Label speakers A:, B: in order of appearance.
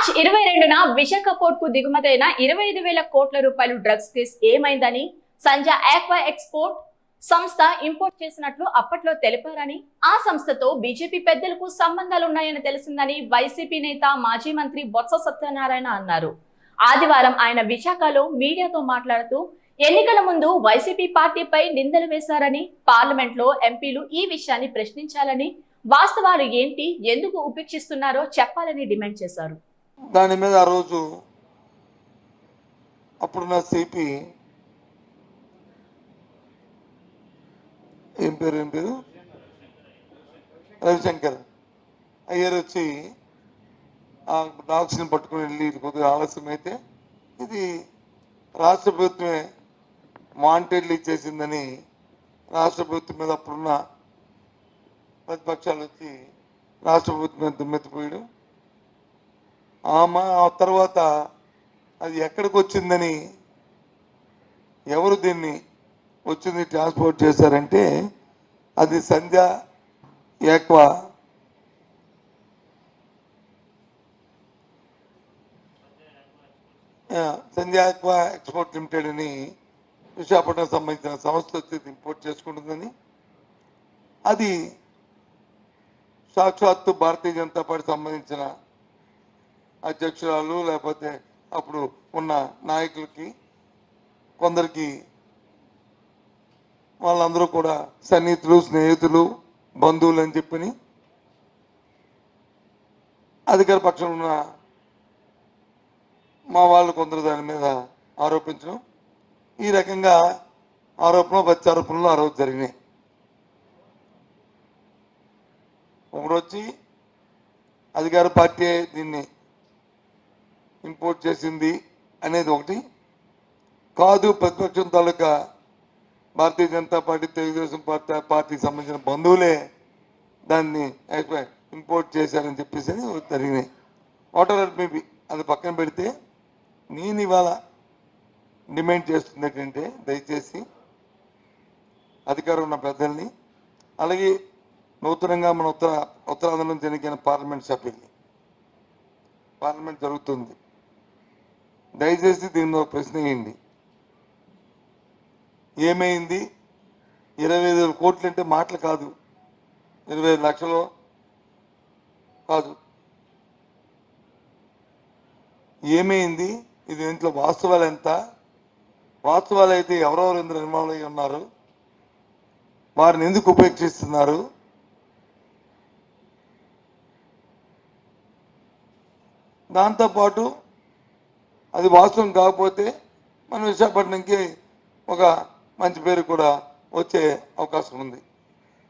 A: March 22న Visakha పోర్టుకు దిగుమతైన 25,000 కోట్ల రూపాయలు డ్రగ్స్ కేసు ఏమైందని సంజయ్ ఆక్వా ఎక్స్పోర్ట్ సంస్థ ఇంపోర్ట్ చేసినట్లు అప్పట్లో తెలిపారని, ఆ సంస్థతో బీజేపీ పెద్దలకు సంబంధాలున్నాయని తెలిసిందని వైసీపీ నేత మాజీ మంత్రి బొత్స సత్యనారాయణ అన్నారు. ఆదివారం ఆయన విశాఖలో మీడియాతో మాట్లాడుతూ ఎన్నికల ముందు వైసీపీ పార్టీపై నిందలు వేశారని, పార్లమెంట్లో ఎంపీలు ఈ విషయాన్ని ప్రశ్నించాలని, వాస్తవాలు ఏంటి, ఎందుకు ఉపేక్షిస్తున్నారో చెప్పాలని డిమాండ్ చేశారు.
B: దాని మీద ఆ రోజు అప్పుడున్న సిపి ఏం పేరు రవిశంకర్ అయ్యర్ వచ్చి ఆ డాగ్స్ని పట్టుకుని వెళ్ళి ఇది కొద్దిగా ఆలస్యం అయితే ఇది రాష్ట్ర ప్రభుత్వమే వాంటెడ్లు ఇచ్చేసిందని రాష్ట్ర ప్రభుత్వం మీద అప్పుడున్న ప్రతిపక్షాలు వచ్చి రాష్ట్ర ప్రభుత్వం మీద దుమ్మెత్తిపోయాడు. ఆ తర్వాత అది ఎక్కడికి వచ్చిందని, ఎవరు దీన్ని వచ్చింది ట్రాన్స్పోర్ట్ చేశారంటే అది సంజయ్ ఆక్వా ఎక్స్పోర్ట్ లిమిటెడ్ అని విశాఖపట్నం సంబంధించిన సంస్థ వచ్చి ఇంపోర్ట్ చేసుకుంటుందని, అది సాక్షాత్తు భారతీయ జనతా పార్టీ సంబంధించిన అధ్యక్షురాలు లేకపోతే అప్పుడు ఉన్న నాయకులకి కొందరికి వాళ్ళందరూ కూడా సన్నిహితులు, స్నేహితులు, బంధువులు అని చెప్పని అధికార పక్షంలో ఉన్న మా వాళ్ళు కొందరు దాని మీద ఆరోపించడం, ఈ రకంగా ప్రత్యారోపణలు ఆ రోజు జరిగినాయి. ఒకడు వచ్చి అధికార పార్టీ దీన్ని ఇంపోర్ట్ చేసింది అనేది ఒకటి కాదు, ప్రతిపక్షం తాలూకా భారతీయ జనతా పార్టీ, తెలుగుదేశం పార్టీకి సంబంధించిన బంధువులే దాన్ని ఇంపోర్ట్ చేశారని చెప్పేసి జరిగినాయి. వాటర్ మేబీ అది పక్కన పెడితే నేను ఇవాళ డిమాండ్ చేస్తుంది ఏంటంటే, దయచేసి అధికారం ఉన్న పెద్దల్ని, అలాగే నూతనంగా మన ఉత్తరాంధ్ర నుంచి ఎన్నికైన పార్లమెంట్ సభ్యుల్ని, పార్లమెంట్ జరుగుతుంది, దయచేసి దీనిలో ప్రశ్న వేయండి. ఏమైంది? 25,000 కోట్లు అంటే మాటలు కాదు, 25 లక్షలు కాదు. ఏమైంది? ఇది ఇంట్లో వాస్తవాలు ఎంత? వాస్తవాలు అయితే ఎవరెవరు ఇందులో ఇన్వాల్వ్ అయ్యి ఉన్నారు, వారిని ఎందుకు ఉపేక్షిస్తున్నారు? దాంతోపాటు అది వాస్తవం కాకపోతే మన విశాఖపట్నంకి ఒక మంచి పేరు కూడా వచ్చే అవకాశం ఉంది.